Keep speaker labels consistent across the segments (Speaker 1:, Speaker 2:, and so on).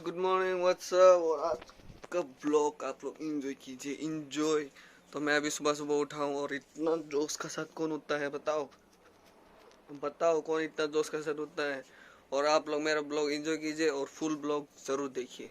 Speaker 1: Good morning, WhatsApp. और आज का ब्लॉग आप लोग इंजॉय कीजिए, इंजॉय। तो मैं अभी सुबह सुबह उठा हूँ और इतना जोश के साथ कौन उठता है बताओ बताओ, कौन इतना जोश के साथ उठता है। और आप लोग मेरा ब्लॉग इंजॉय कीजिए और फुल ब्लॉग जरूर देखिए।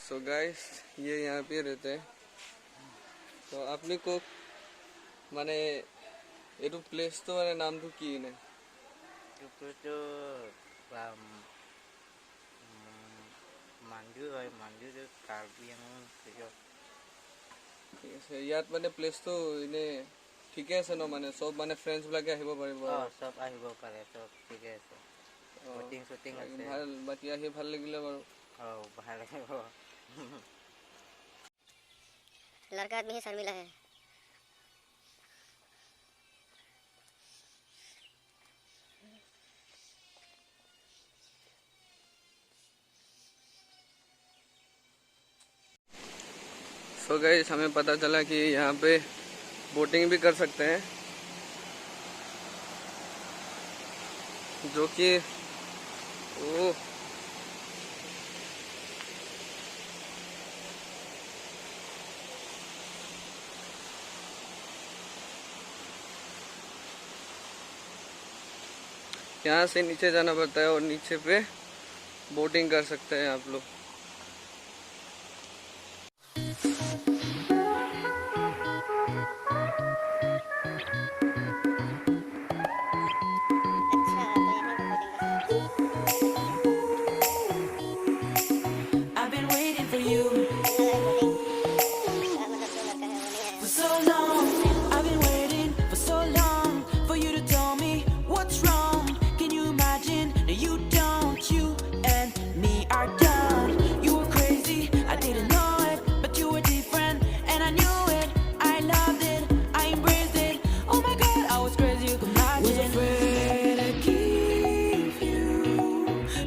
Speaker 1: सो गाइस, ये यहाँ पे रहते हैं। तो अपने को माने एटू प्लेस तो माने नाम तो की ने
Speaker 2: itu mandu হয় mandu itu karbi yang itu
Speaker 1: ঠিক আছে। ইয়াত মানে প্লেচটো এনে ঠিকে আছে ন, মানে চব মানে ফ্ৰেণ্ডছ বিলাকে আহিব পাৰিব।
Speaker 2: সব আহিব পাৰে, সব ঠিকে আছে। বোটিং শুটিং আছে,
Speaker 1: ভাল। বাকী আহি ভাল লাগিলে বাৰু।
Speaker 2: ভাল লাগিব।
Speaker 3: लड़का आदमी ही शर्मिला है।
Speaker 1: सो गाइस, हमें पता चला कि यहाँ पे बोटिंग भी कर सकते हैं, जो कि ओ यहाँ से नीचे जाना पड़ता है और नीचे पे बोटिंग कर सकते हैं आप लोग।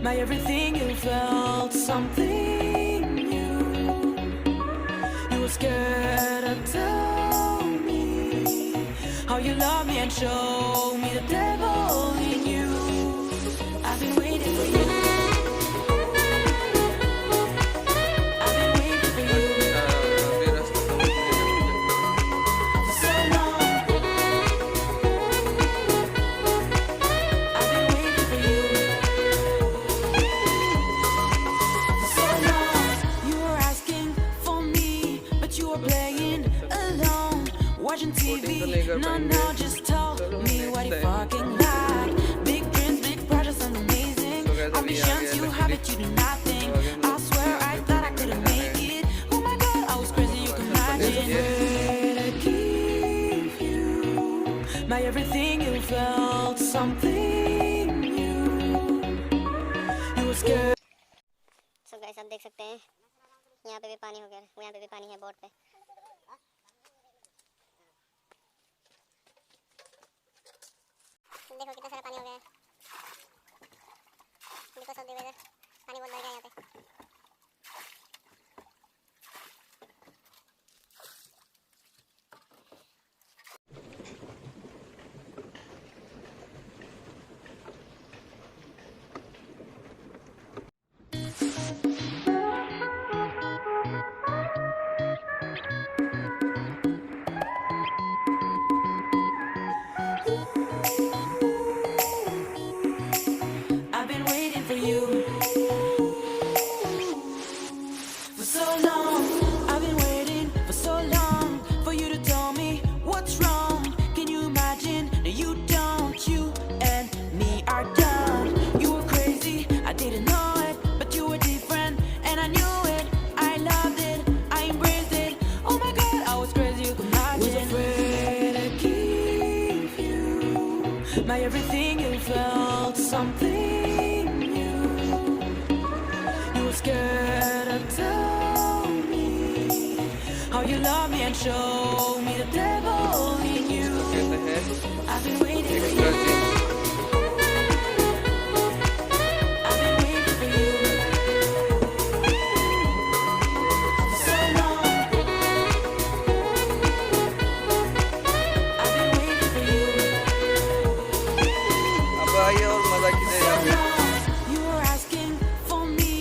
Speaker 4: My everything, you felt something new. You were scared to tell me how you love me and show me the devil in you. I've been waiting for you. I've been waiting for you for so long. I've been waiting for you. Watching TV, no, just tell me what you fucking like. Big dreams, big projects, and amazing ambitions. You have it, you do nothing. I swear I thought I couldn't make it. Oh my God, I was crazy, you can imagine. I give you my everything, you felt something new. You were scared.
Speaker 3: So guys, आप देख सकते हैं यहाँ पे भी पानी हो गया, यहाँ पे भी पानी है बोट पे। देखो कितना सारा पानी हो गया है। देखो सब जगह पानी बहुत बढ़ गया यहाँ पे।
Speaker 4: I've been waiting for you for so long. I've been waiting for so long for you to tell me what's wrong. Can you imagine? No, you don't. You and me are done. You were crazy, I didn't know it, but you were different, and I knew it. I loved it, I embraced it. Oh my God, I was crazy. You can imagine. Was afraid to give you my everything. You felt something new. You were scared to tell me how you love me and show me the devil in you.
Speaker 1: कहते हैं
Speaker 4: I've been waiting for you.
Speaker 1: Extra
Speaker 4: I've been waiting for you for so long. I've been waiting for you.
Speaker 1: अब आइए और मजा कीजिए यहाँ पे
Speaker 4: You were asking for me,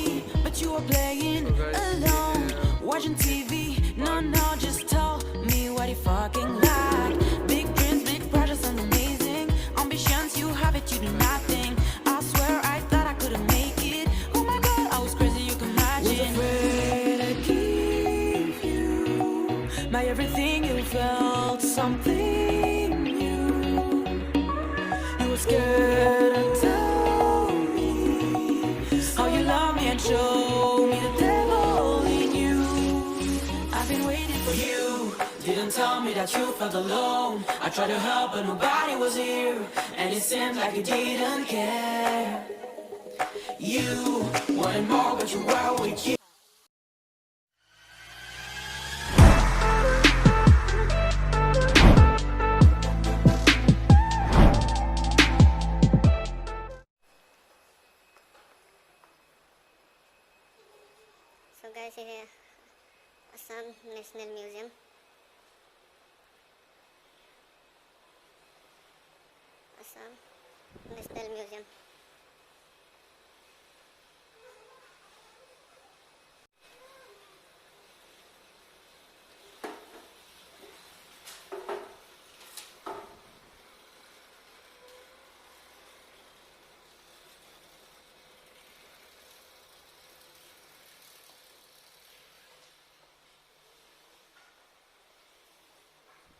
Speaker 4: but you were playing alone, watching TV. No, no, just tell me what you fucking like. Big dreams, big projects, and amazing ambitions. You have it, you do nothing. I swear I thought I couldn't make it. Oh my God, I was crazy. You can imagine. Was afraid to give you my everything. You felt something new. You were scared to tell me how you love me and show me the devil in you. I've been waiting for you. Didn't tell me that you felt alone. I tried to help, but nobody was here, and it seemed like you didn't care. You wanted more, but you were with you.
Speaker 3: So guys, ये है Assam national museum. Assam national museum.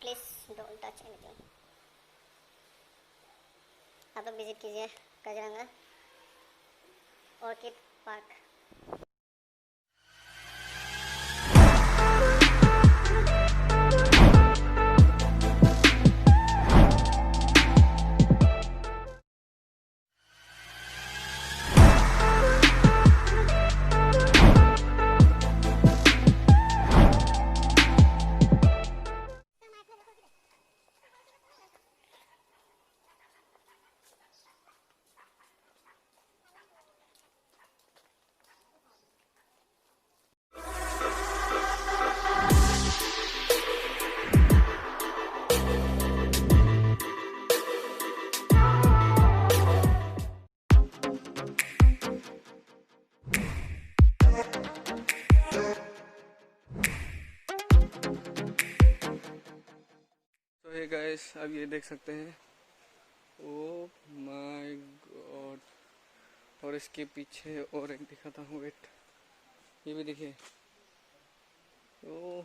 Speaker 3: Please don't touch anything. आप लोग visit कीजिए Kaziranga orchid park.
Speaker 1: Hey guys, अब ये देख सकते हैं. Oh my god. और इसके पीछे और एक दिखाता हूँ. वेट, ये भी देखिए. ओ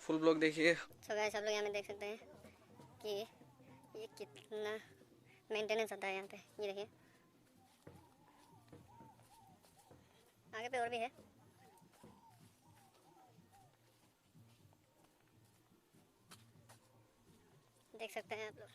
Speaker 1: फुल ब्लॉग देखिए.
Speaker 3: सो गाइस, आप लोग यहाँ में देख सकते हैं कि ये कितना मेंटेनेंस होता है यहाँ पे. ये देखिए, आगे पे और भी है. देख सकते हैं आप लोग.